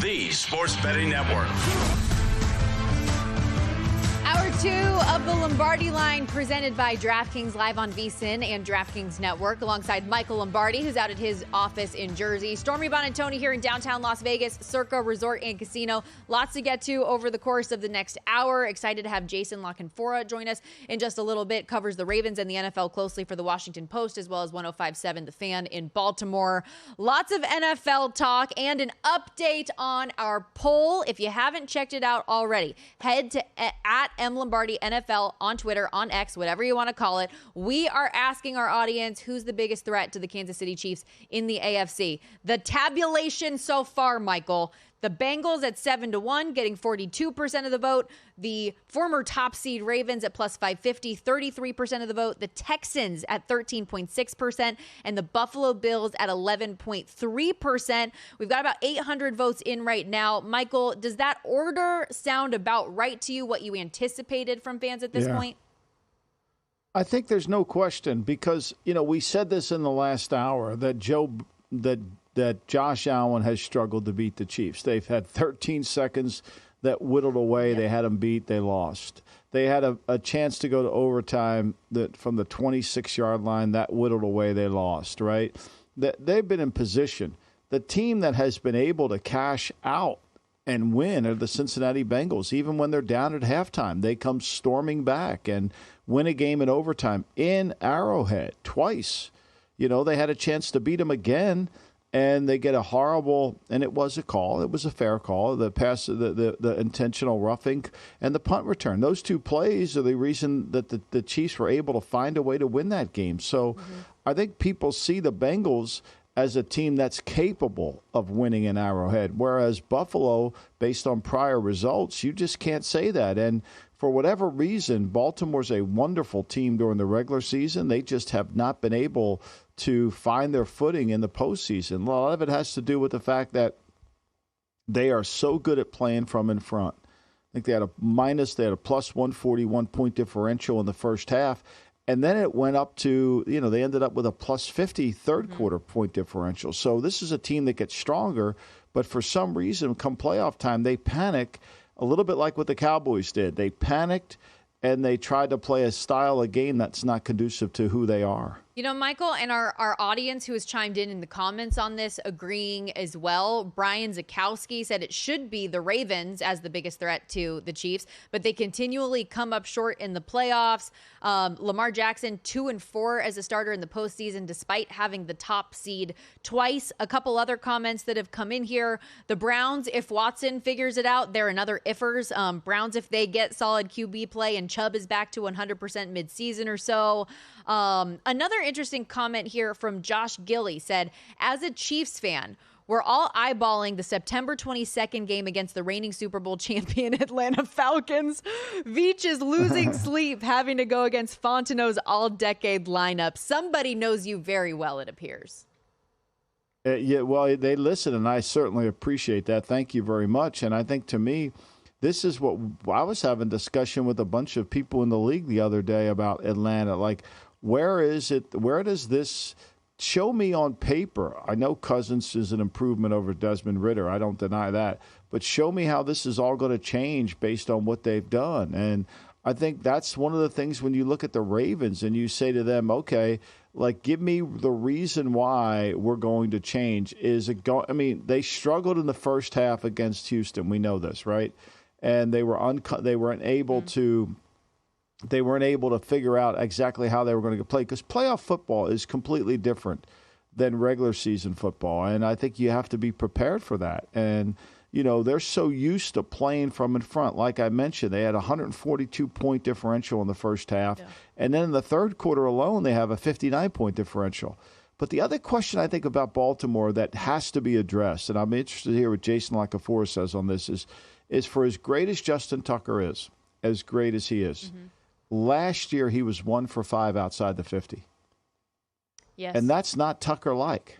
the Sports Betting Network. Hour 2 of the Lombardi Line presented by DraftKings live on VSiN and DraftKings Network alongside Michael Lombardi, who's out at his office in Jersey. Stormy Bonantoni here in downtown Las Vegas, Circa Resort and Casino. Lots to get to over the course of the next hour. Excited to have Jason La Canfora join us in just a little bit. Covers the Ravens and the NFL closely for the Washington Post as well as 105.7 The Fan in Baltimore. Lots of NFL talk and an update on our poll. If you haven't checked it out already, head to at M Lombardi NFL on Twitter, on X, whatever you want to call it. We are asking our audience who's the biggest threat to the Kansas City Chiefs in the AFC. The tabulation so far, Michael, the Bengals at 7-1, getting 42% of the vote. The former top seed Ravens at plus 550, 33% of the vote. The Texans at 13.6%, and the Buffalo Bills at 11.3%. We've got about 800 votes in right now. Michael, does that order sound about right to you, what you anticipated from fans at this point? I think there's no question because, we said this in the last hour that Josh Allen has struggled to beat the Chiefs. They've had 13 seconds that whittled away. They had them beat. They lost. They had a chance to go to overtime that from the 26-yard line. That whittled away. They lost, right? They've been in position. The team that has been able to cash out and win are the Cincinnati Bengals. Even when they're down at halftime, they come storming back and win a game in overtime in Arrowhead twice. They had a chance to beat them again. And they get a horrible, and it was a call. It was a fair call. The pass, the intentional roughing, and the punt return. Those two plays are the reason that the Chiefs were able to find a way to win that game. So I think people see the Bengals as a team that's capable of winning in Arrowhead, whereas Buffalo, based on prior results, you just can't say that. And for whatever reason, Baltimore's a wonderful team during the regular season. They just have not been able to find their footing in the postseason. A lot of it has to do with the fact that they are so good at playing from in front. I think they had a plus 141 point differential in the first half. And then it went up to, they ended up with a plus 50 third quarter point differential. So this is a team that gets stronger, but for some reason, come playoff time, they panic, a little bit like what the Cowboys did. They panicked and they tried to play a style of game that's not conducive to who they are. Michael, and our audience who has chimed in the comments on this agreeing as well. Brian Zakowski said it should be the Ravens as the biggest threat to the Chiefs, but they continually come up short in the playoffs. Lamar Jackson, 2-4 as a starter in the postseason, despite having the top seed twice. A couple other comments that have come in here. The Browns, if Watson figures it out, they're another ifers. Browns, if they get solid QB play and Chubb is back to 100% midseason or so. Another interesting comment here from Josh Gilley said, as a Chiefs fan, we're all eyeballing the September 22nd game against the reigning Super Bowl champion Atlanta Falcons. Veach is losing sleep having to go against Fontenot's all-decade lineup. Somebody knows you very well, it appears. Well, they listen, and I certainly appreciate that. Thank you very much. And I think to me, this is what I was having discussion with a bunch of people in the league the other day about Atlanta. Like, where is it? Where does this show me on paper? I know Cousins is an improvement over Desmond Ridder. I don't deny that. But show me how this is all going to change based on what they've done. And I think that's one of the things when you look at the Ravens and you say to them, okay, like, give me the reason why we're going to change. They struggled in the first half against Houston. We know this, right? And they weren't able to figure out exactly how they were going to play, because playoff football is completely different than regular season football, and I think you have to be prepared for that. And they're so used to playing from in front. Like I mentioned, they had a 142-point differential in the first half, and then in the third quarter alone, they have a 59-point differential. But the other question I think about Baltimore that has to be addressed, and I'm interested to hear what Jason La Canfora says on this, is for as great as Justin Tucker is, as great as he is, last year he was 1 for 5 outside the 50. Yes. And that's not Tucker-like.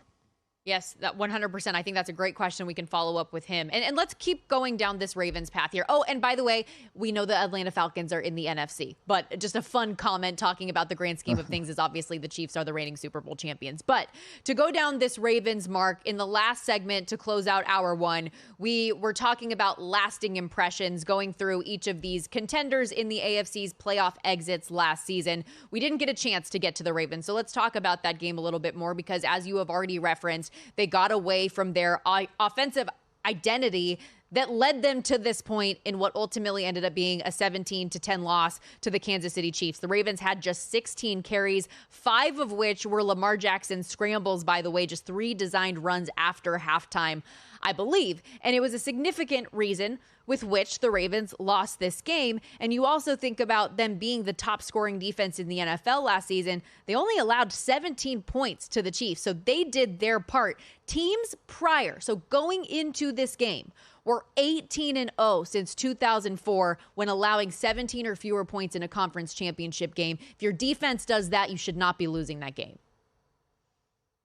Yes, that 100%. I think that's a great question. We can follow up with him. And let's keep going down this Ravens path here. Oh, and by the way, we know the Atlanta Falcons are in the NFC. But just a fun comment talking about the grand scheme of things is obviously the Chiefs are the reigning Super Bowl champions. But to go down this Ravens mark, in the last segment to close out hour one, we were talking about lasting impressions, going through each of these contenders in the AFC's playoff exits last season. We didn't get a chance to get to the Ravens. So let's talk about that game a little bit more, because as you have already referenced, they got away from their offensive identity that led them to this point in what ultimately ended up being a 17-10 loss to the Kansas City Chiefs. The Ravens had just 16 carries, 5 of which were Lamar Jackson scrambles, by the way, just 3 designed runs after halftime, I believe. And it was a significant reason with which the Ravens lost this game. And you also think about them being the top scoring defense in the NFL last season. They only allowed 17 points to the Chiefs, so they did their part. Teams prior, so going into this game, were 18-0 since 2004 when allowing 17 or fewer points in a conference championship game. If your defense does that, you should not be losing that game.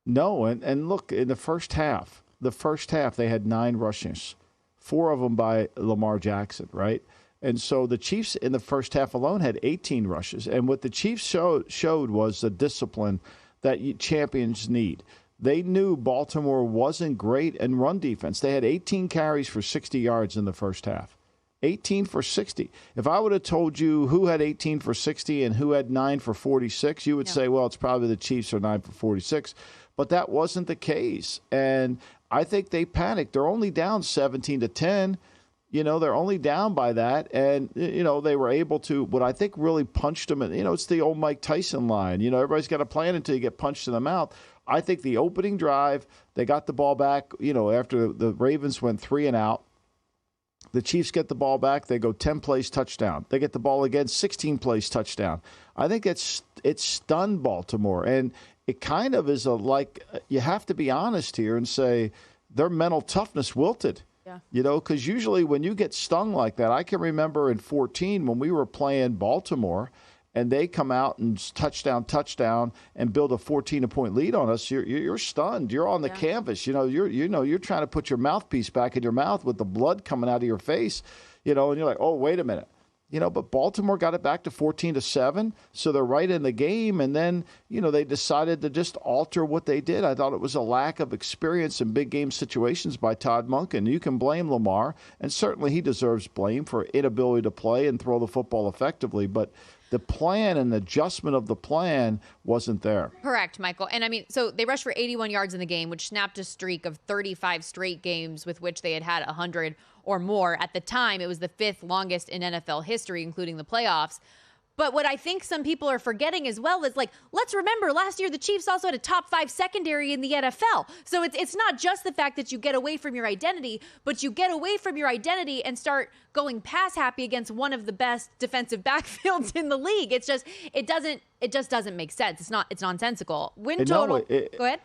No, and look, in the first half, they had 9 rushes, 4 of them by Lamar Jackson, right? And so the Chiefs in the first half alone had 18 rushes. And what the Chiefs showed was the discipline that champions need. They knew Baltimore wasn't great in run defense. They had 18 carries for 60 yards in the first half. 18 for 60. If I would have told you who had 18 for 60 and who had 9 for 46, you would say, well, it's probably the Chiefs or 9 for 46. But that wasn't the case. And I think they panicked. They're only down 17-10. They're only down by that. And, they were able to, what I think really punched them, and, it's the old Mike Tyson line. Everybody's got a plan until you get punched in the mouth. I think the opening drive, they got the ball back, after the Ravens went 3 and out. The Chiefs get the ball back. They go 10 plays, touchdown. They get the ball again, 16 plays, touchdown. I think it stunned Baltimore. And it kind of is you have to be honest here and say their mental toughness wilted. Yeah. Because usually when you get stung like that, I can remember in 2014 when we were playing Baltimore and they come out and touchdown, and build a 14-point lead on us, you're stunned. You're on the canvas. You're trying to put your mouthpiece back in your mouth with the blood coming out of your face, and you're like, oh, wait a minute. But Baltimore got it back to 14-7, so they're right in the game. And then, they decided to just alter what they did. I thought it was a lack of experience in big game situations by Todd Monken. You can blame Lamar, and certainly he deserves blame for inability to play and throw the football effectively. But the plan and the adjustment of the plan wasn't there. Correct, Michael. And so they rushed for 81 yards in the game, which snapped a streak of 35 straight games with which they had 100 or more. At the time, it was the 5th longest in NFL history, including the playoffs. But what I think some people are forgetting as well is, let's remember last year the Chiefs also had a top 5 secondary in the NFL. So it's not just the fact that you get away from your identity, but you get away from your identity and start going pass happy against one of the best defensive backfields in the league. It just doesn't make sense. It's nonsensical. Win total. Go ahead.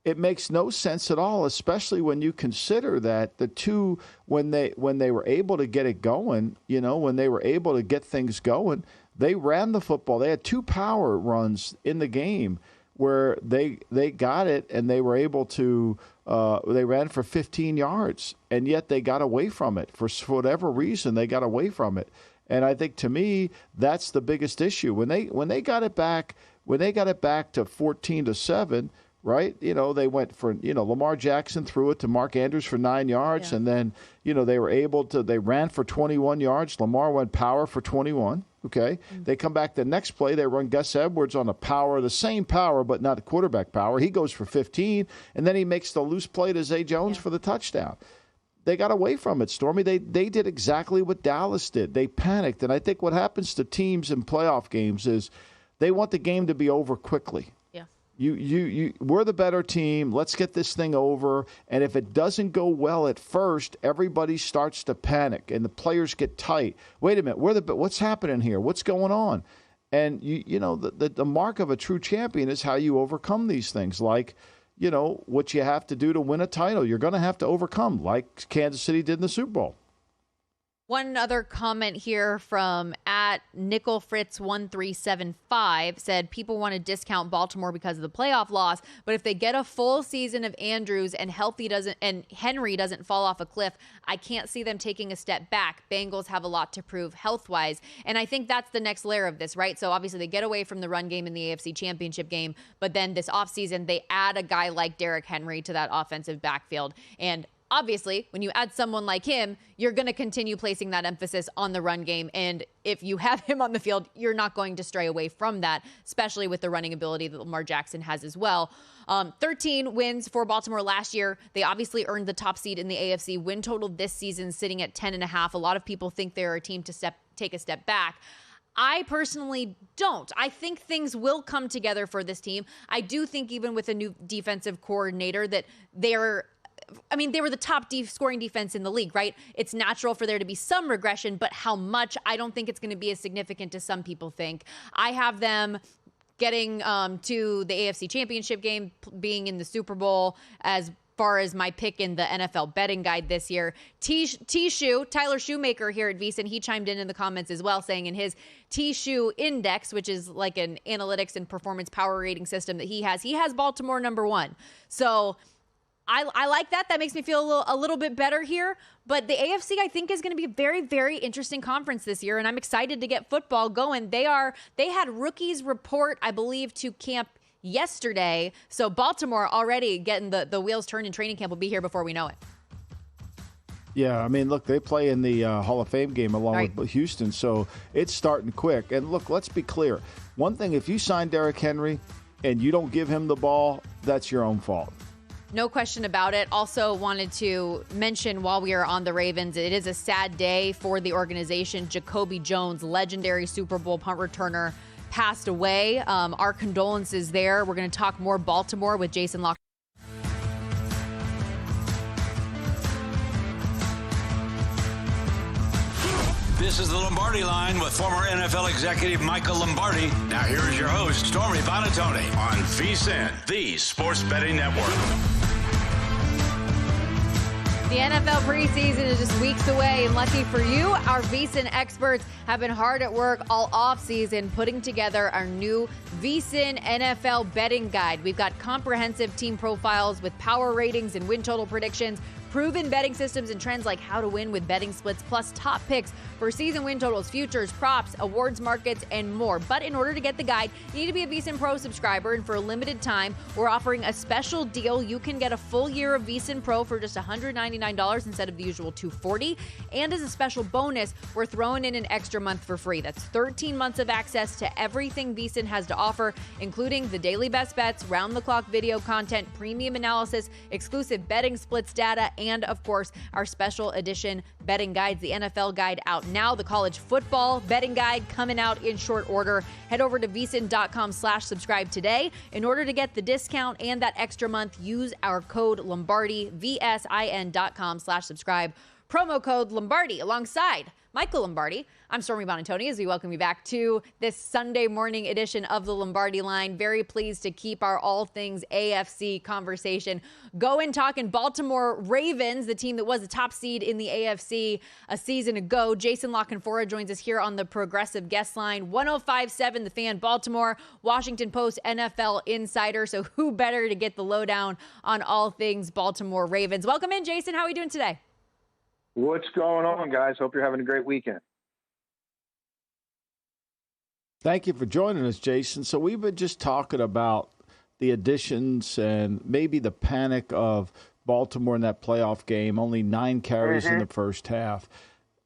It makes no sense at all, especially when you consider that the two, when they were able to get it going, when they were able to get things going, they ran the football. They had 2 power runs in the game where they got it and they were able to, they ran for 15 yards, and yet they got away from it. For whatever reason, they got away from it. And I think, to me, that's the biggest issue. When they got it back to 14-7, right? They went for, Lamar Jackson threw it to Mark Andrews for 9 yards. Yeah. And then, they ran for 21 yards. Lamar went power for 21. Okay. Mm-hmm. They come back the next play. They run Gus Edwards on the same power, but not quarterback power. He goes for 15. And then he makes the loose play to Zay Jones for the touchdown. They got away from it, Stormy. They did exactly what Dallas did. They panicked. And I think what happens to teams in playoff games is they want the game to be over quickly. We're the better team. Let's get this thing over. And if it doesn't go well at first, everybody starts to panic and the players get tight. Wait a minute, what's happening here? What's going on? And the mark of a true champion is how you overcome these things. Like, what you have to do to win a title, you're going to have to overcome, like Kansas City did in the Super Bowl. One other comment here from at NickelFritz1375 said people want to discount Baltimore because of the playoff loss, but if they get a full season of Andrews and Henry doesn't fall off a cliff, I can't see them taking a step back. Bengals have a lot to prove health-wise, and I think that's the next layer of this, right? So obviously they get away from the run game in the AFC Championship game, but then this offseason they add a guy like Derrick Henry to that offensive backfield, and obviously, when you add someone like him, you're going to continue placing that emphasis on the run game. And if you have him on the field, you're not going to stray away from that, especially with the running ability that Lamar Jackson has as well. 13 wins for Baltimore last year. They obviously earned the top seed in the AFC. Win total this season sitting at 10.5. A lot of people think they're a team to take a step back. I personally don't. I think things will come together for this team. I do think even with a new defensive coordinator that they were the top scoring defense in the league, right? It's natural for there to be some regression, but how much? I don't think it's going to be as significant as some people think. I have them getting to the AFC Championship game, being in the Super Bowl as far as my pick in the NFL betting guide this year. Tyler Shoemaker here at VSiN, he chimed in the comments as well, saying in his T-Shoe Index, which is like an analytics and performance power rating system that he has Baltimore number 1. So I like that. That makes me feel a little bit better here. But the AFC, I think, is going to be a very, very interesting conference this year, and I'm excited to get football going. They had rookies report, I believe, to camp yesterday. So Baltimore already getting the wheels turned in training camp will be here before we know it. Yeah, I mean, look, they play in the Hall of Fame game along with Houston, so it's starting quick. And look, let's be clear. One thing, if you sign Derrick Henry and you don't give him the ball, that's your own fault. No question about it. Also wanted to mention while we are on the Ravens, it is a sad day for the organization. Jacoby Jones, legendary Super Bowl punt returner, passed away. Our condolences there. We're going to talk more Baltimore with Jason Lock. This is the Lombardi Line with former NFL executive Michael Lombardi. Now here is your host, Stormy Buonantony, on VSiN, the Sports Betting Network. The NFL preseason is just weeks away, and lucky for you, our VSiN experts have been hard at work all offseason putting together our new VSiN NFL betting guide. We've got comprehensive team profiles with power ratings and win total predictions, proven betting systems and trends like how to win with betting splits, plus top picks for season win totals, futures, props, awards markets, and more. But in order to get the guide, you need to be a VSiN Pro subscriber, and for a limited time, we're offering a special deal. You can get a full year of VSiN Pro for just $199 instead of the usual $240. And as a special bonus, we're throwing in an extra month for free. That's 13 months of access to everything VSiN has to offer, including the daily best bets, round-the-clock video content, premium analysis, exclusive betting splits data, and of course, our special edition betting guides, the NFL guide out now, the college football betting guide coming out in short order. Head over to VSiN.com/subscribe today. In order to get the discount and that extra month, use our code Lombardi, VSIN.com/subscribe. Promo code Lombardi alongside Michael Lombardi. I'm Stormy Buonantony as we welcome you back to this Sunday morning edition of the Lombardi Line. Very pleased to keep our all things AFC conversation going, talking Baltimore Ravens, the team that was the top seed in the AFC a season ago. Jason Lockenfora joins us here on the Progressive Guest Line. 105.7 The Fan, Baltimore, Washington Post NFL insider. So who better to get the lowdown on all things Baltimore Ravens? Welcome in, Jason. How are we doing today? What's going on, guys? Hope you're having a great weekend. Thank you for joining us, Jason. So we've been just talking about the additions and maybe the panic of Baltimore in that playoff game, only 9 carries in the first half.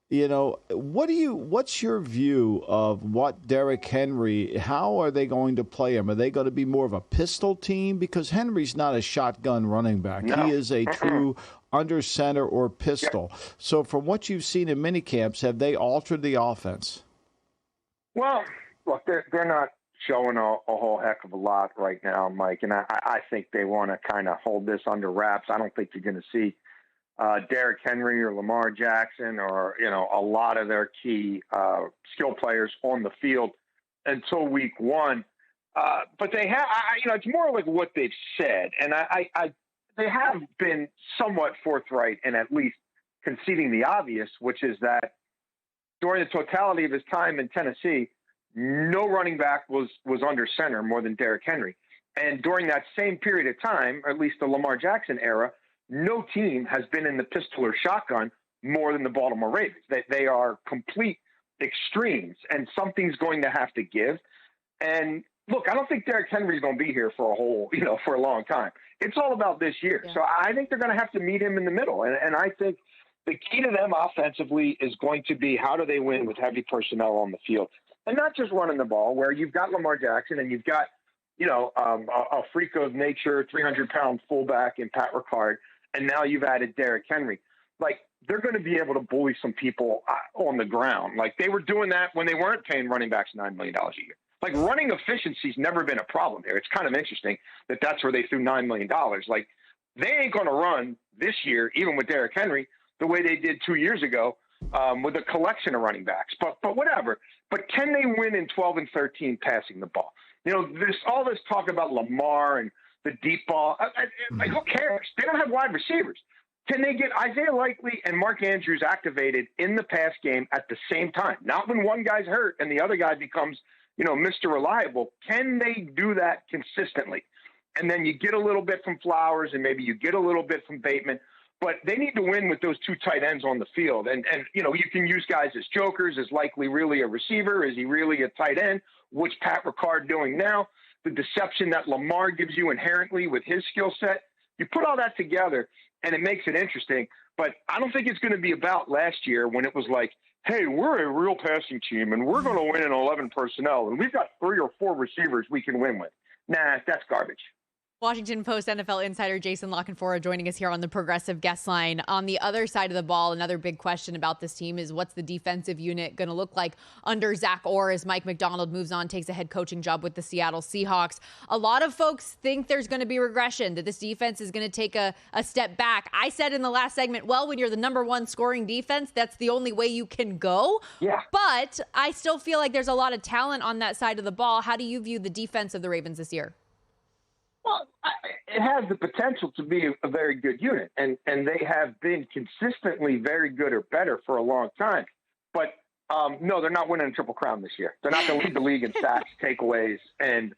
You know, what's your view of what Derrick Henry, how are they going to play him? Are they going to be more of a pistol team? Because Henry's not a shotgun running back. No. He is a true under center or pistol. Yeah. So from what you've seen in minicamps, have they altered the offense? Well, look, they're not showing a whole heck of a lot right now, Mike, and I think they want to kind of hold this under wraps. I don't think you're going to see Derrick Henry or Lamar Jackson or, a lot of their key skill players on the field until week 1. But they have, it's more like what they've said. And they have been somewhat forthright and at least conceding the obvious, which is that during the totality of his time in Tennessee, no running back was under center more than Derrick Henry. And during that same period of time, or at least the Lamar Jackson era, no team has been in the pistol or shotgun more than the Baltimore Ravens. They are complete extremes, and something's going to have to give. And look, I don't think Derrick Henry's going to be here for for a long time. It's all about this year. Yeah. So I think they're going to have to meet him in the middle. And I think the key to them offensively is going to be how do they win with heavy personnel on the field, and not just running the ball, where you've got Lamar Jackson and you've got, a freak of nature, 300-pound fullback in Pat Ricard, and now you've added Derrick Henry. Like, they're going to be able to bully some people on the ground. Like, they were doing that when they weren't paying running backs $9 million a year. Like, running efficiency's never been a problem here. It's kind of interesting that that's where they threw $9 million. Like, they ain't going to run this year, even with Derrick Henry, the way they did 2 years ago with a collection of running backs. But whatever. But can they win in 12 and 13 passing the ball? All this talk about Lamar and the deep ball. Who cares? They don't have wide receivers. Can they get Isaiah Likely and Mark Andrews activated in the pass game at the same time? Not when one guy's hurt and the other guy becomes, Mr. Reliable. Can they do that consistently? And then you get a little bit from Flowers and maybe you get a little bit from Bateman. But they need to win with those two tight ends on the field. And you can use guys as jokers. Is Likely really a receiver? Is he really a tight end? What's Pat Ricard doing now? The deception that Lamar gives you inherently with his skill set. You put all that together, and it makes it interesting. But I don't think it's going to be about last year when it was like, hey, we're a real passing team, and we're going to win in 11 personnel, and we've got 3 or 4 receivers we can win with. Nah, that's garbage. Washington Post NFL insider Jason Lockenfora joining us here on the Progressive Guest Line. On the other side of the ball, another big question about this team is what's the defensive unit going to look like under Zach Orr as Mike McDonald moves on, takes a head coaching job with the Seattle Seahawks. A lot of folks think there's going to be regression, that this defense is going to take a step back. I said in the last segment, well, when you're the number 1 scoring defense, that's the only way you can go. Yeah. But I still feel like there's a lot of talent on that side of the ball. How do you view the defense of the Ravens this year? Well, it has the potential to be a very good unit, and they have been consistently very good or better for a long time. But, no, they're not winning a Triple Crown this year. They're not going to lead the league in sacks, takeaways, and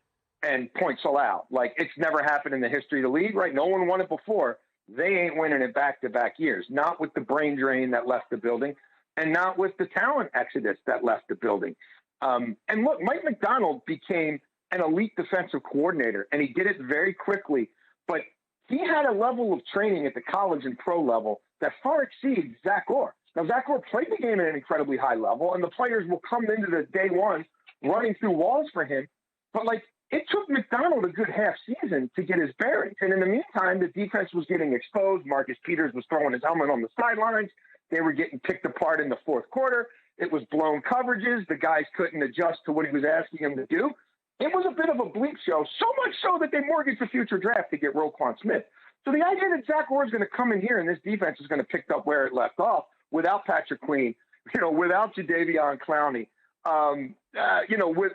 points allowed. Like, it's never happened in the history of the league, right? No one won it before. They ain't winning it back-to-back years, not with the brain drain that left the building and not with the talent exodus that left the building. And, look, Mike McDonald became – an elite defensive coordinator, and he did it very quickly. But he had a level of training at the college and pro level that far exceeds Zach Orr. Now, Zach Orr played the game at an incredibly high level, and the players will come into the day one running through walls for him. But, it took McDonald a good half season to get his bearings. And in the meantime, the defense was getting exposed. Marcus Peters was throwing his helmet on the sidelines. They were getting picked apart in the fourth quarter. It was blown coverages. The guys couldn't adjust to what he was asking them to do. It was a bit of a bleep show, so much so that they mortgaged the future draft to get Roquan Smith. So the idea that Zach Orr is going to come in here and this defense is going to pick up where it left off without Patrick Queen, without Jadeveon Clowney,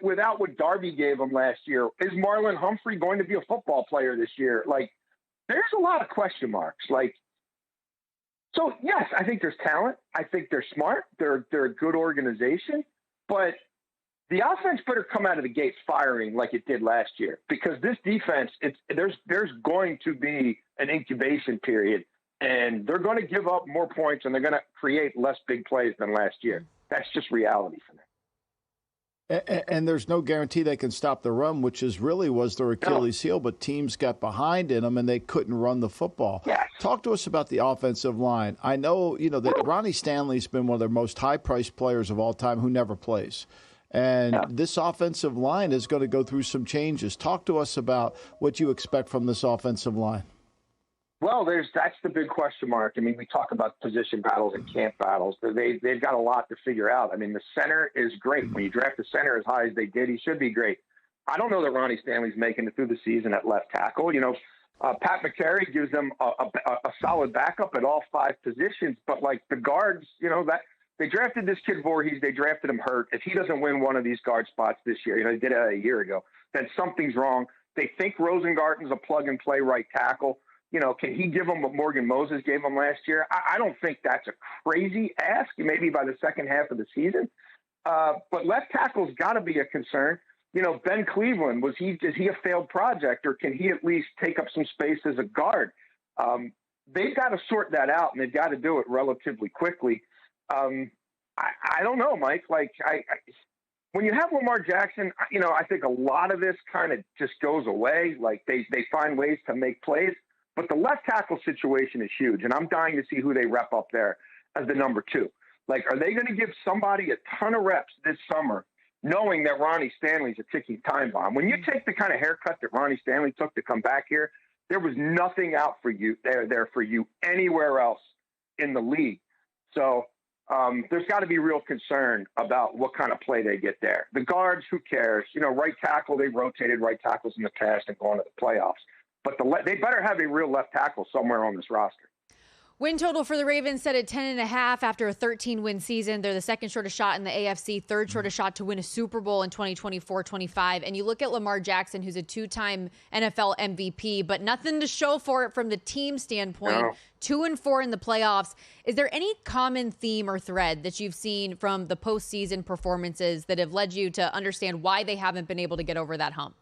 without what Darby gave him last year, is Marlon Humphrey going to be a football player this year? There's a lot of question marks. So yes, I think there's talent. I think they're smart. They're a good organization, but the offense better come out of the gates firing like it did last year, because this defense, there's going to be an incubation period, and they're going to give up more points and they're going to create less big plays than last year. That's just reality for them. And there's no guarantee they can stop the run, which was their Achilles heel, but teams got behind in them and they couldn't run the football. Yes. Talk to us about the offensive line. I know, that Ronnie Stanley's been one of their most high-priced players of all time who never plays. And this offensive line is going to go through some changes. Talk to us about what you expect from this offensive line. Well, that's the big question mark. I mean, we talk about position battles and camp battles. They've got a lot to figure out. I mean, the center is great. When you draft the center as high as they did, he should be great. I don't know that Ronnie Stanley's making it through the season at left tackle. Pat McCary gives them a solid backup at all 5 positions. But, the guards, that – they drafted this kid Voorhees. They drafted him hurt. If he doesn't win one of these guard spots this year, they did it a year ago, then something's wrong. They think Rosengarten's a plug-and-play right tackle. can he give them what Morgan Moses gave them last year? I don't think that's a crazy ask, maybe by the second half of the season. But left tackle's got to be a concern. Ben Cleveland, is he a failed project, or can he at least take up some space as a guard? They've got to sort that out, and they've got to do it relatively quickly. I don't know, Mike. When you have Lamar Jackson, I think a lot of this kind of just goes away. Like they find ways to make plays, but the left tackle situation is huge, and I'm dying to see who they rep up there as the number 2. Like, are they going to give somebody a ton of reps this summer, knowing that Ronnie Stanley's a ticking time bomb? When you take the kind of haircut that Ronnie Stanley took to come back here, there was nothing out for you there for you anywhere else in the league. So there's got to be real concern about what kind of play they get there. The guards, who cares? Right tackle, they rotated right tackles in the past and gone to the playoffs. But they better have a real left tackle somewhere on this roster. Win total for the Ravens set at 10.5 after a 13-win season. They're the second shortest shot in the AFC, third shortest shot to win a Super Bowl in 2024-25. And you look at Lamar Jackson, who's a 2-time NFL MVP, but nothing to show for it from the team standpoint. No. 2-4 in the playoffs. Is there any common theme or thread that you've seen from the postseason performances that have led you to understand why they haven't been able to get over that hump?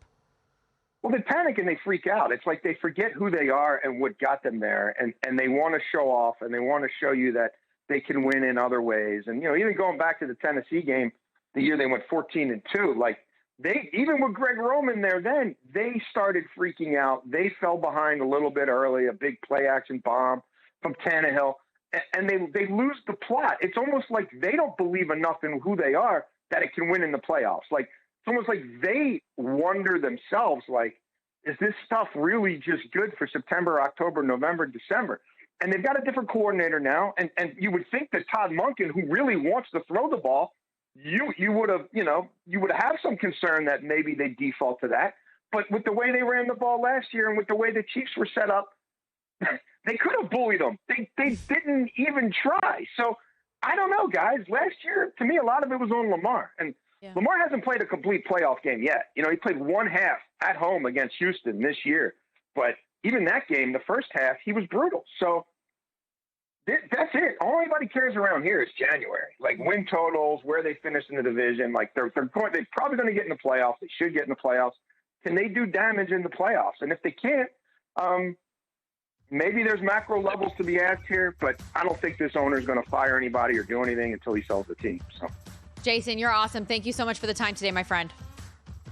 Well, they panic and they freak out. It's like they forget who they are and what got them there, and they want to show off, and they want to show you that they can win in other ways. And, even going back to the Tennessee game, the year they went 14-2, even with Greg Roman there then, they started freaking out. They fell behind a little bit early, a big play-action bomb from Tannehill, and they lose the plot. It's almost like they don't believe enough in who they are that it can win in the playoffs. It's almost like they wonder themselves, is this stuff really just good for September, October, November, December? And they've got a different coordinator now. And you would think that Todd Monken, who really wants to throw the ball, you would have some concern that maybe they default to that. But with the way they ran the ball last year and with the way the Chiefs were set up, they could have bullied them. They didn't even try. So I don't know, guys. Last year, to me, a lot of it was on Lamar. And yeah. Lamar hasn't played a complete playoff game yet. He played one half at home against Houston this year. But even that game, the first half, he was brutal. So that's it. All anybody cares around here is January. Win totals, where they finish in the division. They're probably going to get in the playoffs. They should get in the playoffs. Can they do damage in the playoffs? And if they can't, maybe there's macro levels to be asked here. But I don't think this owner is going to fire anybody or do anything until he sells the team. So. Jason, you're awesome. Thank you so much for the time today, my friend.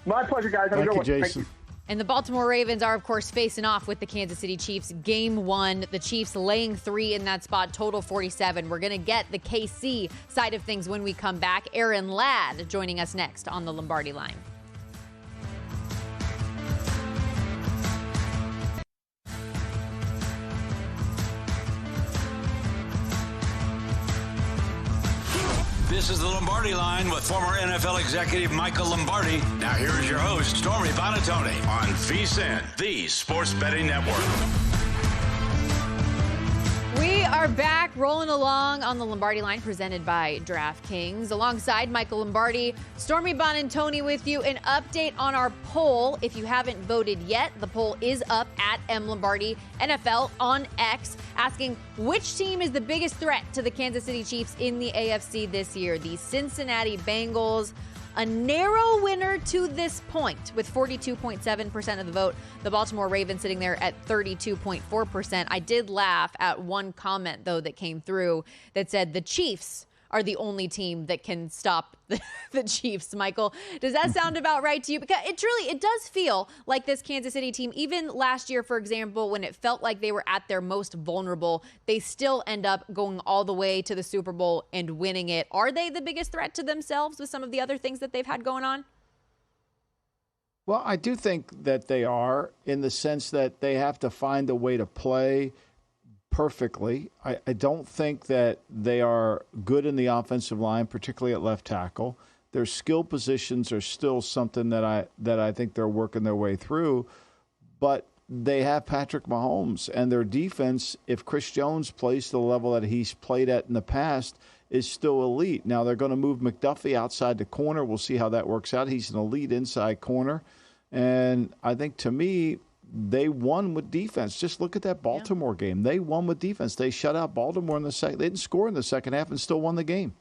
My pleasure, guys. Have a good one. Jason. Thank you. And the Baltimore Ravens are, of course, facing off with the Kansas City Chiefs. Game 1, the Chiefs laying 3 in that spot, total 47. We're going to get the KC side of things when we come back. Aaron Ladd joining us next on the Lombardi Line. This is the Lombardi Line with former NFL executive Michael Lombardi. Now here is your host, Stormy Buonantony, on VSiN, the Sports Betting Network. We are back rolling along on the Lombardi Line presented by DraftKings. Alongside Michael Lombardi, Stormy Buonantony with you. An update on our poll. If you haven't voted yet, the poll is up at @MLombardi NFL on X, asking which team is the biggest threat to the Kansas City Chiefs in the AFC this year. The Cincinnati Bengals, a narrow winner to this point with 42.7% of the vote. The Baltimore Ravens sitting there at 32.4%. I did laugh at one comment, though, that came through that said the Chiefs are the only team that can stop the Chiefs. Michael, does that sound about right to you? Because it does feel like this Kansas City team, even last year, for example, when it felt like they were at their most vulnerable, they still end up going all the way to the Super Bowl and winning it. Are they the biggest threat to themselves with some of the other things that they've had going on? Well, I do think that they are, in the sense that they have to find a way to play perfectly. I don't think that they are good in the offensive line, particularly at left tackle. Their skill positions are still something that I think they're working their way through. But they have Patrick Mahomes, and their defense, if Chris Jones plays to the level that he's played at in the past, is still elite. Now they're going to move McDuffie outside the corner. We'll see how that works out. He's an elite inside corner. And I think, to me, they won with defense. Just look at that Baltimore game. They won with defense. They shut out Baltimore in the second. They didn't score in the second half and still won the game.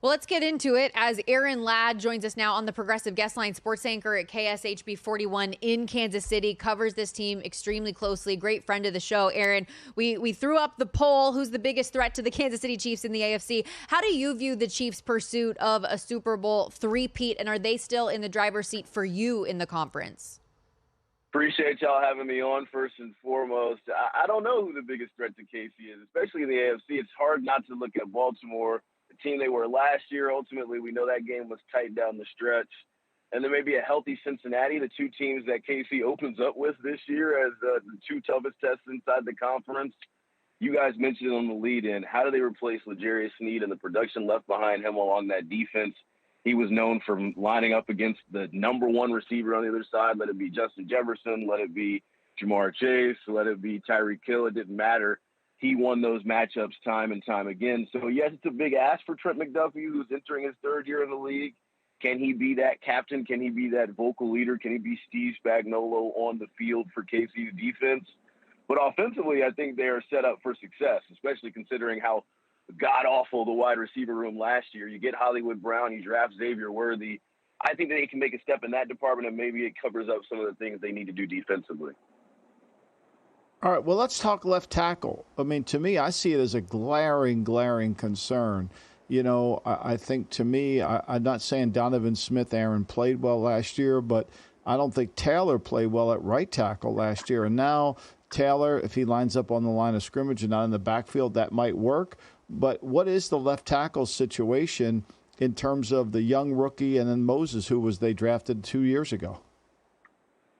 Well, let's get into it as Aaron Ladd joins us now on the Progressive Guest Line, sports anchor at KSHB 41 in Kansas City, covers this team extremely closely. Great friend of the show, Aaron. We threw up the poll, who's the biggest threat to the Kansas City Chiefs in the AFC. How do you view the Chiefs' pursuit of a Super Bowl three-peat, and are they still in the driver's seat for you in the conference? Appreciate y'all having me on first and foremost. I don't know who the biggest threat to KC is, especially in the AFC. It's hard not to look at Baltimore, the team they were last year. Ultimately, we know that game was tight down the stretch. And then maybe a healthy Cincinnati, the two teams that KC opens up with this year as the two toughest tests inside the conference. You guys mentioned on the lead-in, how do they replace L'Jarius Sneed and the production left behind him along that defense? He was known for lining up against the number one receiver on the other side. Let it be Justin Jefferson, let it be Jamar Chase, let it be Tyreek Hill. It didn't matter. He won those matchups time and time again. So, yes, it's a big ask for Trent McDuffie, who's entering his third year in the league. Can he be that captain? Can he be that vocal leader? Can he be Steve Spagnuolo on the field for KC's defense? But offensively, I think they are set up for success, especially considering how god-awful the wide receiver room last year. You get Hollywood Brown, you draft Xavier Worthy. I think they can make a step in that department, and maybe it covers up some of the things they need to do defensively. All right, well, let's talk left tackle. I mean, to me, I see it as a glaring concern. You know, I think to me, I'm not saying Donovan Smith, Aaron, played well last year, but I don't think Taylor played well at right tackle last year. And now Taylor, if he lines up on the line of scrimmage and not in the backfield, that might work. But what is the left tackle situation in terms of the young rookie and then Moses, who they drafted 2 years ago?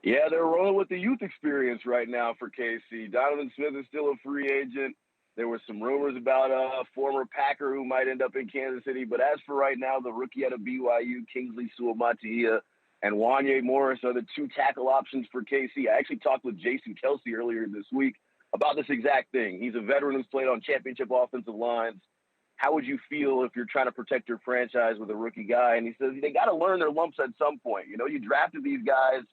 Yeah, they're rolling with the youth experience right now for KC. Donovan Smith is still a free agent. There were some rumors about a former Packer who might end up in Kansas City. But as for right now, the rookie out of BYU, Kingsley Suamataia, and Wanye Morris are the two tackle options for KC. I actually talked with Jason Kelsey earlier this week about this exact thing. He's a veteran who's played on championship offensive lines. How would you feel if you're trying to protect your franchise with a rookie guy? And he says they got to learn their lumps at some point. You know, you drafted these guys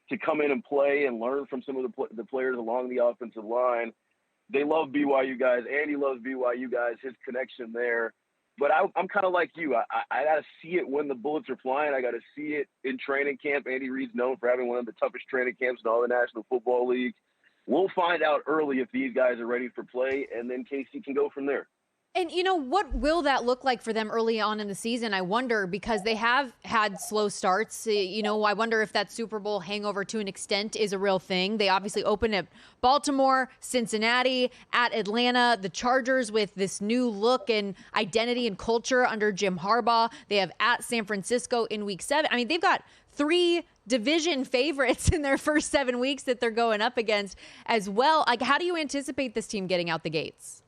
to come in and play and learn from some of the players along the offensive line. They love BYU guys. Andy loves BYU guys, his connection there. But I'm kind of like you. I got to see it when the bullets are flying. I got to see it in training camp. Andy Reid's known for having one of the toughest training camps in all the National Football League. We'll find out early if these guys are ready for play, and then KC can go from there. And, you know, what will that look like for them early on in the season? I wonder, because they have had slow starts. You know, I wonder if that Super Bowl hangover to an extent is a real thing. They obviously open at Baltimore, Cincinnati, at Atlanta, the Chargers with this new look and identity and culture under Jim Harbaugh. They have at San Francisco in week 7. I mean, they've got 3 division favorites in their first 7 weeks that they're going up against as well. Like, how do you anticipate this team getting out the gates?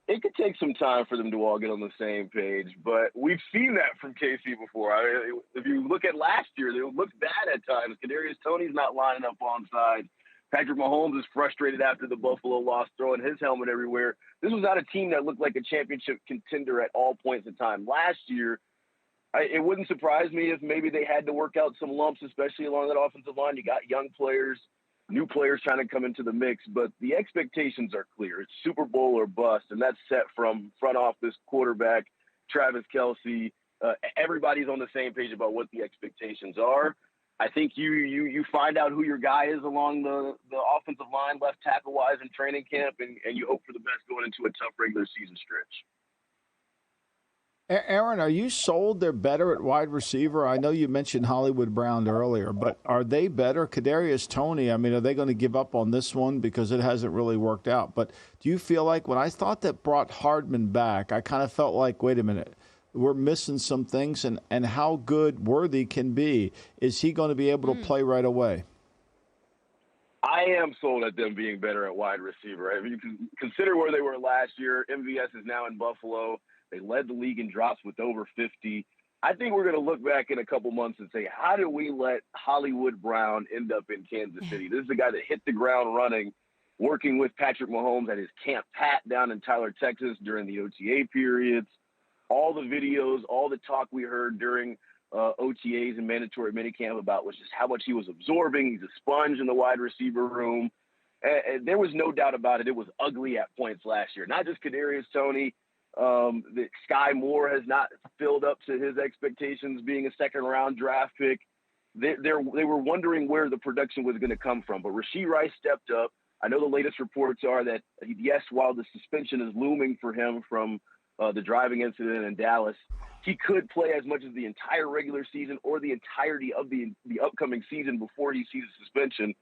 It could take some time for them to all get on the same page, but we've seen that from KC before. I mean, if you look at last year, it looked bad at times. Kadarius Toney's not lining up on sides. Patrick Mahomes is frustrated after the Buffalo loss, throwing his helmet everywhere. This was not a team that looked like a championship contender at all points in time. Last year, it wouldn't surprise me if maybe they had to work out some lumps, especially along that offensive line. You got young players, new players trying to come into the mix, but the expectations are clear. It's Super Bowl or bust, and that's set from front office, quarterback, Travis Kelce. Everybody's on the same page about what the expectations are. I think you find out who your guy is along the offensive line, left tackle-wise in training camp, and you hope for the best going into a tough regular season stretch. Aaron, are you sold they're better at wide receiver? I know you mentioned Hollywood Brown earlier, but are they better? Kadarius Toney, I mean, are they going to give up on this one because it hasn't really worked out? But do you feel like when I thought that brought Hardman back, I kind of felt like, wait a minute, we're missing some things, and how good Worthy can be. Is he going to be able to play right away? I am sold at them being better at wide receiver. I mean, you can consider where they were last year. MVS is now in Buffalo. They led the league in drops with over 50. I think we're going to look back in a couple months and say, how did we let Hollywood Brown end up in Kansas City? This is the guy that hit the ground running, working with Patrick Mahomes at his Camp Pat down in Tyler, Texas during the OTA periods. All the videos, all the talk we heard during OTAs and mandatory minicamp about was just how much he was absorbing. He's a sponge in the wide receiver room. And there was no doubt about it. It was ugly at points last year. Not just Kadarius Toney. That Sky Moore has not filled up to his expectations being a second-round draft pick. They were wondering where the production was going to come from. But Rashee Rice stepped up. I know the latest reports are that, yes, while the suspension is looming for him from the driving incident in Dallas, he could play as much as the entire regular season or the entirety of the upcoming season before he sees a suspension.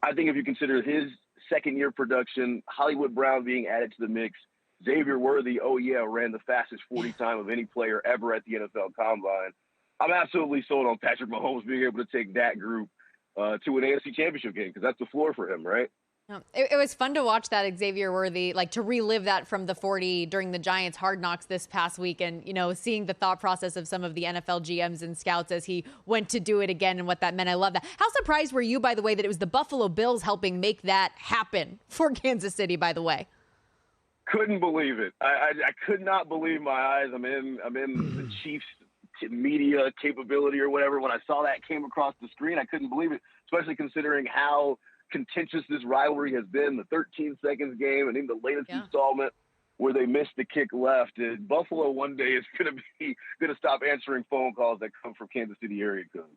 I think if you consider his second-year production, Hollywood Brown being added to the mix, Xavier Worthy, ran the fastest 40 time of any player ever at the NFL Combine. I'm absolutely sold on Patrick Mahomes being able to take that group to an AFC Championship game because that's the floor for him, right? It was fun to watch that Xavier Worthy, to relive that from the 40 during the Giants Hard Knocks this past week and, seeing the thought process of some of the NFL GMs and scouts as he went to do it again and what that meant. I love that. How surprised were you, by the way, that it was the Buffalo Bills helping make that happen for Kansas City, by the way? Couldn't believe it. I could not believe my eyes. I'm in the Chiefs media capability or whatever. When I saw that came across the screen, I couldn't believe it, especially considering how contentious this rivalry has been, the 13 seconds game and even the latest installment where they missed the kick left. Buffalo one day is going to stop answering phone calls that come from Kansas City area codes.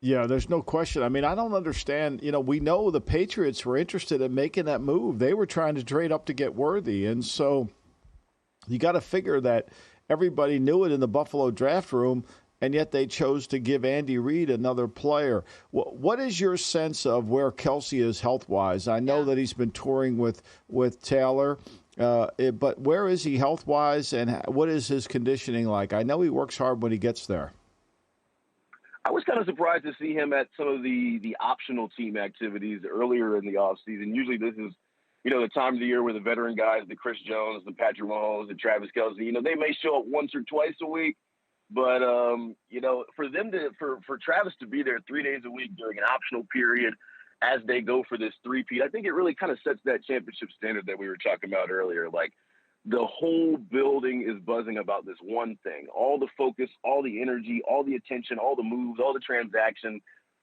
Yeah, there's no question. I mean, I don't understand. We know the Patriots were interested in making that move. They were trying to trade up to get Worthy. And so you got to figure that everybody knew it in the Buffalo draft room, and yet they chose to give Andy Reid another player. What is your sense of where Kelce is health-wise? I know that he's been touring with Taylor, but where is he health-wise, and what is his conditioning like? I know he works hard when he gets there. I was kind of surprised to see him at some of the optional team activities earlier in the offseason. Usually this is, the time of the year where the veteran guys, the Chris Jones, the Patrick Mahomes, the Travis Kelce, they may show up once or twice a week. But, for Travis to be there 3 days a week during an optional period as they go for this three-peat, I think it really kind of sets that championship standard that we were talking about earlier. The whole building is buzzing about this one thing. All the focus, all the energy, all the attention, all the moves, all the transactions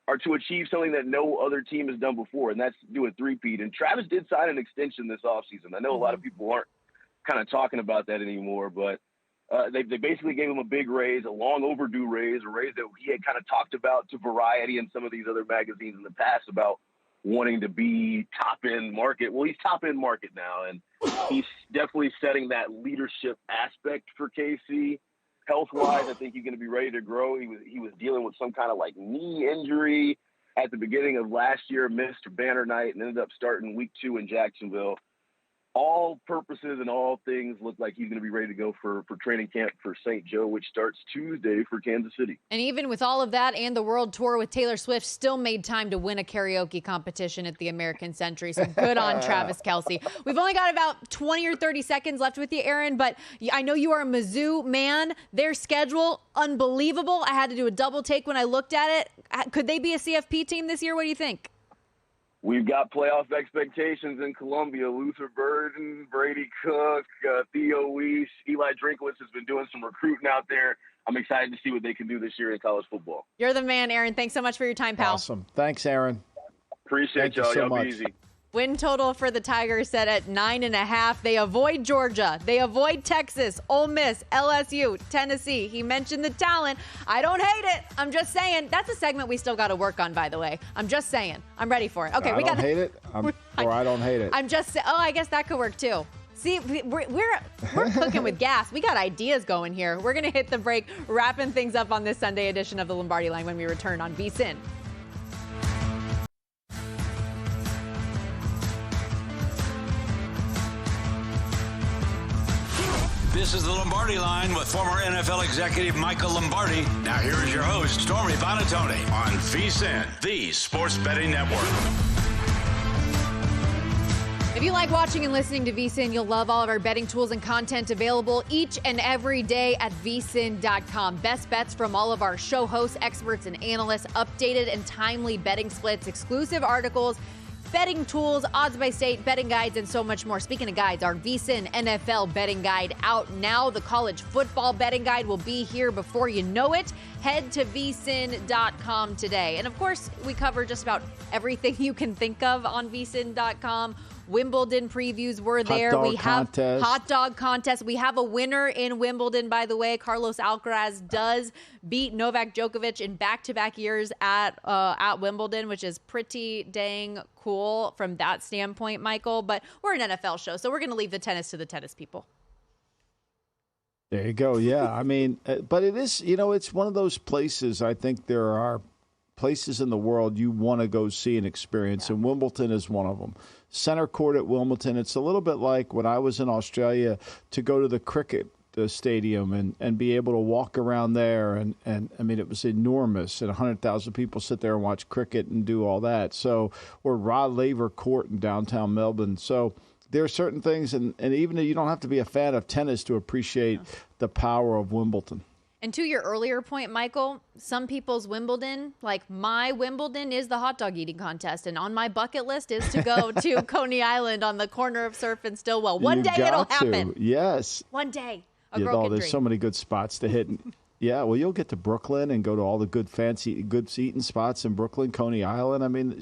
are to achieve something that no other team has done before, and that's do a three-peat. And Travis did sign an extension this offseason. I know a lot of people aren't kind of talking about that anymore, but they basically gave him a big raise, a long overdue raise, a raise that he had kind of talked about to Variety and some of these other magazines in the past about wanting to be top-end market. Well, he's top-end market now, and he's definitely setting that leadership aspect for KC. Health-wise, I think he's going to be ready to grow. He was dealing with some kind of knee injury at the beginning of last year, missed banner night, and ended up starting week 2 in Jacksonville. All purposes and all things look like he's going to be ready to go for training camp for St. Joe, which starts Tuesday for Kansas City. And even with all of that and the world tour with Taylor Swift, still made time to win a karaoke competition at the American Century. So good on Travis Kelce. We've only got about 20 or 30 seconds left with you, Aaron, but I know you are a Mizzou man. Their schedule, unbelievable. I had to do a double take when I looked at it. Could they be a CFP team this year? What do you think? We've got playoff expectations in Columbia. Luther Burden, Brady Cook, Theo Weiss, Eli Drinkwitz has been doing some recruiting out there. I'm excited to see what they can do this year in college football. You're the man, Aaron. Thanks so much for your time, pal. Awesome. Thanks, Aaron. Appreciate y'all. Y'all be easy. Win total for the Tigers set at 9.5. They avoid Georgia. They avoid Texas, Ole Miss, LSU, Tennessee. He mentioned the talent. I don't hate it. I'm just saying. That's a segment we still got to work on, by the way. I'm just saying. I'm ready for it. Okay, I don't hate it, or I don't hate it. I'm just saying. Oh, I guess that could work too. See, we're cooking with gas. We got ideas going here. We're going to hit the break, wrapping things up on this Sunday edition of the Lombardi Line when we return on VSiN. This is the Lombardi Line with former NFL executive Michael Lombardi. Now here is your host, Stormy Buonantony, on VSiN, the sports betting network. If you like watching and listening to VSiN, you'll love all of our betting tools and content available each and every day at vsin.com. Best bets from all of our show hosts, experts, and analysts, updated and timely betting splits, exclusive articles, betting tools, odds by state, betting guides, and so much more. Speaking of guides, our VSiN NFL betting guide out now. The college football betting guide will be here before you know it. Head to vsin.com today. And of course, we cover just about everything you can think of on vsin.com. Wimbledon previews were there. We have hot dog contest. We have a winner in Wimbledon, by the way. Carlos Alcaraz does beat Novak Djokovic in back-to-back years at Wimbledon, which is pretty dang cool from that standpoint, Michael. But we're an NFL show, so we're going to leave the tennis to the tennis people. There you go. Yeah, I mean, but it is, it's one of those places. I think there are places in the world you want to go see and experience, and Wimbledon is one of them. Center court at Wimbledon, it's a little bit like when I was in Australia to go to the cricket stadium and be able to walk around there. And I mean, it was enormous. And 100,000 people sit there and watch cricket and do all that. So, or Rod Laver Court in downtown Melbourne. So there are certain things, and even you don't have to be a fan of tennis to appreciate the power of Wimbledon. And to your earlier point, Michael, some people's Wimbledon, like my Wimbledon, is the hot dog eating contest. And on my bucket list is to go to Coney Island on the corner of Surf and Stillwell. One day it'll happen. Yes. One day. There's dream. So many good spots to hit. Yeah, well, you'll get to Brooklyn and go to all the good eating spots in Brooklyn, Coney Island. I mean,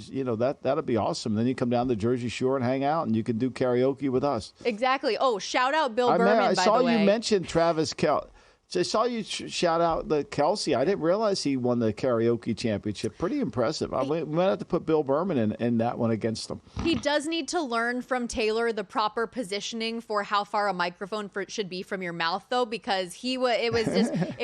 that'll be awesome. Then you come down the Jersey Shore and hang out, and you can do karaoke with us. Exactly. Oh, shout out Bill Berman, by the way. I saw you mention Travis Kelce. I saw you shout out the Kelsey. I didn't realize he won the karaoke championship. Pretty impressive. We might have to put Bill Berman in that one against him. He does need to learn from Taylor the proper positioning for how far a microphone should be from your mouth, though, because it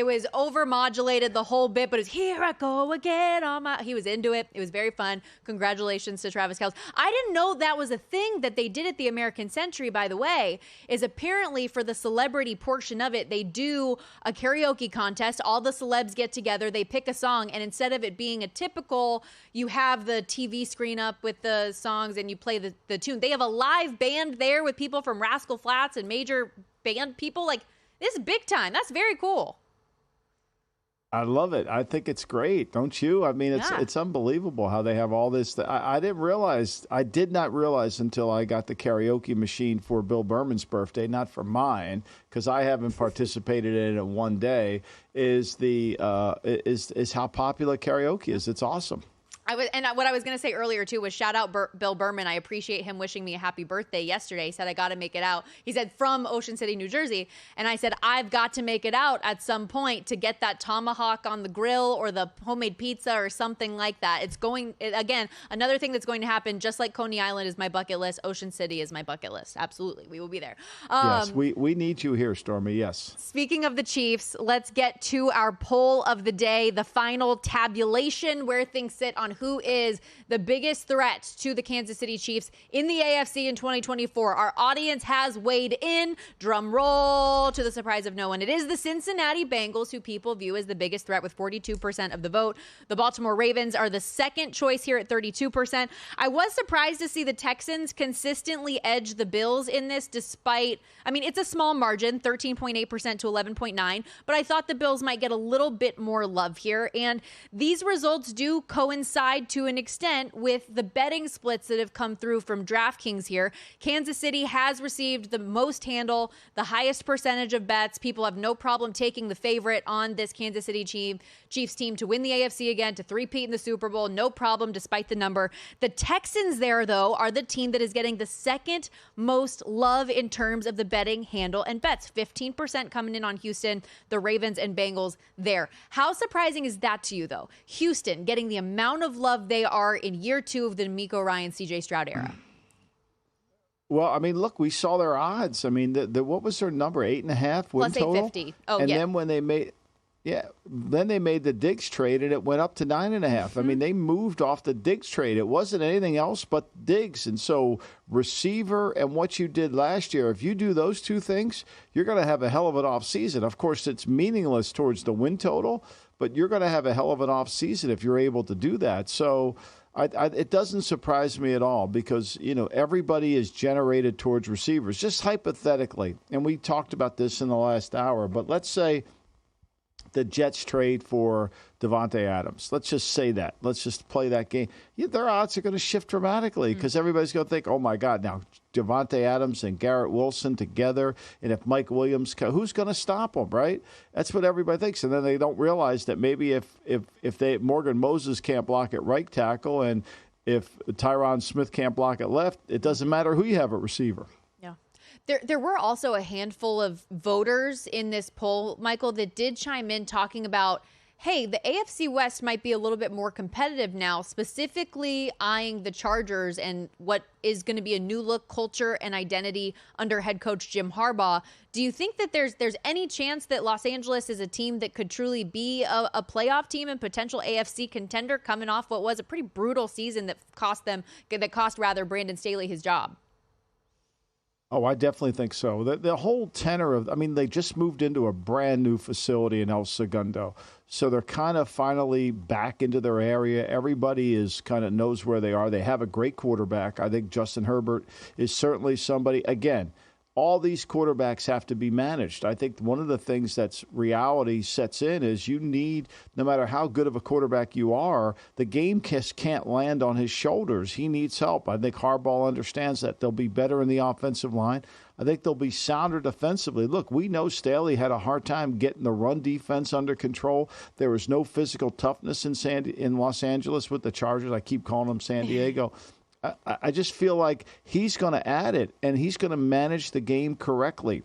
was overmodulated the whole bit. But it's here I go again. He was into it. It was very fun. Congratulations to Travis Kelce. I didn't know that was a thing that they did at the American Century. By the way, is apparently for the celebrity portion of it, they do a karaoke contest. All the celebs get together, they pick a song, and instead of it being a typical, you have the TV screen up with the songs and you play the tune. They have a live band there with people from Rascal Flatts and major band people. Like, this is big time. That's very cool. I love it. I think it's great, don't you? I mean, it's unbelievable how they have all this. I did not realize until I got the karaoke machine for Bill Berman's birthday, not for mine, because I haven't participated in it one day. Is how popular karaoke is. It's awesome. What I was going to say earlier, too, was shout out Bill Berman. I appreciate him wishing me a happy birthday yesterday. He said, I got to make it out. He said, from Ocean City, New Jersey. And I said, I've got to make it out at some point to get that tomahawk on the grill or the homemade pizza or something like that. Again, another thing that's going to happen, just like Coney Island is my bucket list, Ocean City is my bucket list. Absolutely. We will be there. Yes, we need you here, Stormy. Yes. Speaking of the Chiefs, let's get to our poll of the day, the final tabulation, where things sit on who is the biggest threat to the Kansas City Chiefs in the AFC in 2024. Our audience has weighed in, drum roll, to the surprise of no one. It is the Cincinnati Bengals, who people view as the biggest threat with 42% of the vote. The Baltimore Ravens are the second choice here at 32%. I was surprised to see the Texans consistently edge the Bills in this, despite, it's a small margin, 13.8% to 11.9%, but I thought the Bills might get a little bit more love here. And these results do coincide to an extent with the betting splits that have come through from DraftKings here. Kansas City has received the most handle, the highest percentage of bets. People have no problem taking the favorite on this Kansas City Chiefs team to win the AFC again, to three-peat in the Super Bowl. No problem, despite the number. The Texans there, though, are the team that is getting the second most love in terms of the betting handle and bets. 15% coming in on Houston, the Ravens and Bengals there. How surprising is that to you, though? Houston getting the amount of love they are in year two of the D'Amico Ryan, CJ Stroud era. Well, look, we saw their odds. What was their number? 8.5 win plus total? 850. Oh, and yeah. Then when they made the Diggs trade, and it went up to 9.5. Mm-hmm. They moved off the Diggs trade. It wasn't anything else but Diggs. And so receiver and what you did last year, if you do those two things, you're going to have a hell of an offseason. Of course, it's meaningless towards the win total, but you're going to have a hell of an offseason if you're able to do that. So it doesn't surprise me at all because, everybody is generated towards receivers, just hypothetically. And we talked about this in the last hour, but let's say the Jets trade for Davante Adams. Let's just say that. Let's just play that game. Yeah, their odds are going to shift dramatically because everybody's going to think, oh, my God, now Davante Adams and Garrett Wilson together, and if Mike Williams, who's going to stop them, right? That's what everybody thinks. And then they don't realize that maybe if Morgan Moses can't block at right tackle and if Tyron Smith can't block at left, it doesn't matter who you have at receiver. There were also a handful of voters in this poll, Michael, that did chime in talking about, hey, the AFC West might be a little bit more competitive now, specifically eyeing the Chargers and what is going to be a new look, culture, and identity under head coach Jim Harbaugh. Do you think that there's any chance that Los Angeles is a team that could truly be a playoff team and potential AFC contender coming off what was a pretty brutal season that cost Brandon Staley his job? Oh, I definitely think so. The whole tenor of, they just moved into a brand new facility in El Segundo. So they're kind of finally back into their area. Everybody is kind of knows where they are. They have a great quarterback. I think Justin Herbert is certainly somebody, again, all these quarterbacks have to be managed. I think one of the things that's reality sets in is you need, no matter how good of a quarterback you are, the game can't land on his shoulders. He needs help. I think Harbaugh understands that. They'll be better in the offensive line. I think they'll be sounder defensively. Look, we know Staley had a hard time getting the run defense under control. There was no physical toughness in Los Angeles with the Chargers. I keep calling them San Diego. I just feel like he's going to add it, and he's going to manage the game correctly.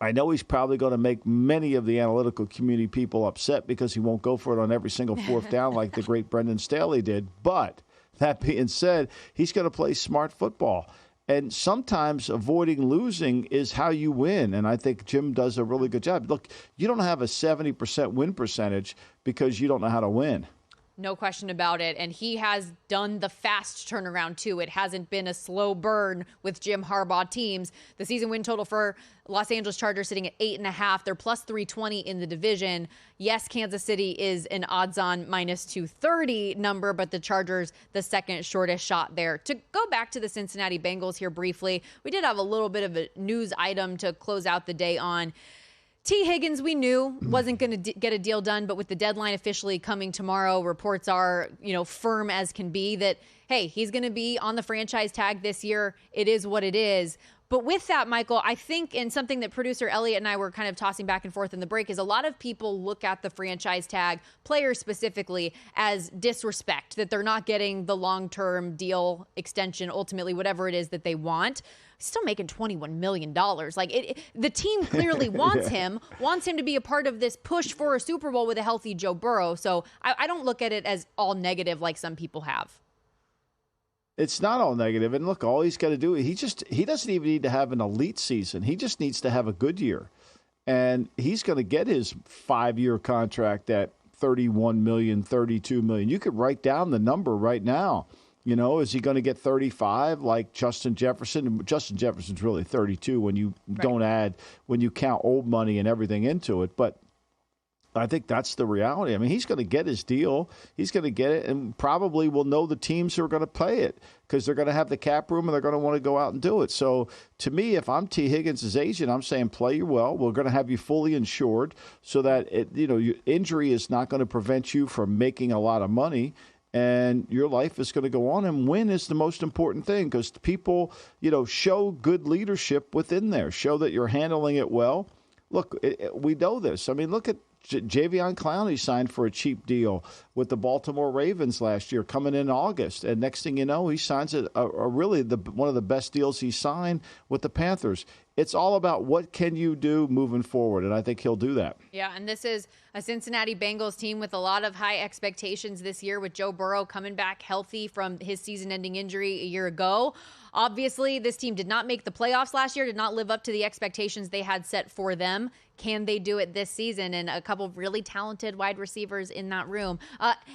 I know he's probably going to make many of the analytical community people upset because he won't go for it on every single fourth down like the great Brendan Staley did. But that being said, he's going to play smart football. And sometimes avoiding losing is how you win, and I think Jim does a really good job. Look, you don't have a 70% win percentage because you don't know how to win. No question about it. And he has done the fast turnaround, too. It hasn't been a slow burn with Jim Harbaugh teams. The season win total for Los Angeles Chargers sitting at 8.5. They're plus 320 in the division. Yes, Kansas City is an odds-on minus 230 number, but the Chargers, the second shortest shot there. To go back to the Cincinnati Bengals here briefly, we did have a little bit of a news item to close out the day on. T. Higgins, we knew, wasn't going to get a deal done, but with the deadline officially coming tomorrow, reports are, firm as can be that, hey, he's going to be on the franchise tag this year. It is what it is. But with that, Michael, I think, and something that producer Elliot and I were kind of tossing back and forth in the break, is a lot of people look at the franchise tag, players specifically, as disrespect, that they're not getting the long-term deal extension, ultimately, whatever it is that they want. Still making $21 million. The team clearly wants him to be a part of this push for a Super Bowl with a healthy Joe Burrow. So I don't look at it as all negative like some people have. It's not all negative. And look, all he's got to do, he doesn't even need to have an elite season. He just needs to have a good year. And he's going to get his 5-year contract at $31 million, $32 million. You could write down the number right now. Is he going to get 35 like Justin Jefferson? Justin Jefferson's really 32 when you when you count old money and everything into it. But I think that's the reality. He's going to get his deal. He's going to get it, and probably will know the teams who are going to pay it because they're going to have the cap room and they're going to want to go out and do it. So to me, if I'm T. Higgins' agent, I'm saying play you well. We're going to have you fully insured so that your injury is not going to prevent you from making a lot of money. And your life is going to go on, and win is the most important thing because people, show good leadership within there. Show that you're handling it well. Look, we know this. Look at Jadeveon Clowney signed for a cheap deal with the Baltimore Ravens last year coming in August. And next thing you know, he signs one of the best deals he signed with the Panthers. It's all about what can you do moving forward, and I think he'll do that. Yeah, and this is a Cincinnati Bengals team with a lot of high expectations this year with Joe Burrow coming back healthy from his season-ending injury a year ago. Obviously, this team did not make the playoffs last year, did not live up to the expectations they had set for them. Can they do it this season? And a couple of really talented wide receivers in that room.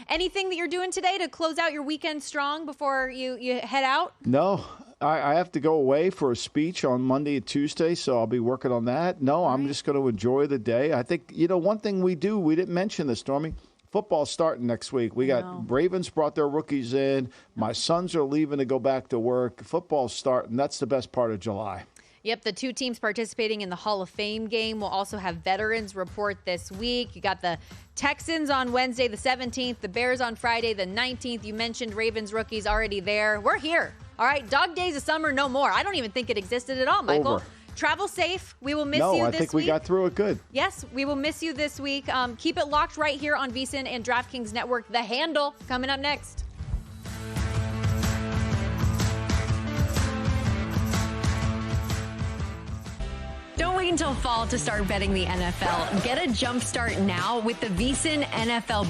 Anything that you're doing today to close out your weekend strong before you head out? No. I have to go away for a speech on Monday and Tuesday, so I'll be working on that. No, I'm just going to enjoy the day. I think, one thing we didn't mention this, Stormy. Football's starting next week. We got Ravens brought their rookies in. My sons are leaving to go back to work. Football's starting. That's the best part of July. Yep, the two teams participating in the Hall of Fame game will also have veterans report this week. You got the Texans on Wednesday, the 17th, the Bears on Friday, the 19th. You mentioned Ravens rookies already there. We're here. All right, dog days of summer, no more. I don't even think it existed at all, Michael. Over. Travel safe. We will miss you this week. No, I think we got through it good. Yes, we will miss you this week. Keep it locked right here on VSiN and DraftKings Network. The Handle coming up next. Don't wait until fall to start betting the NFL. Get a jump start now with the VSiN NFL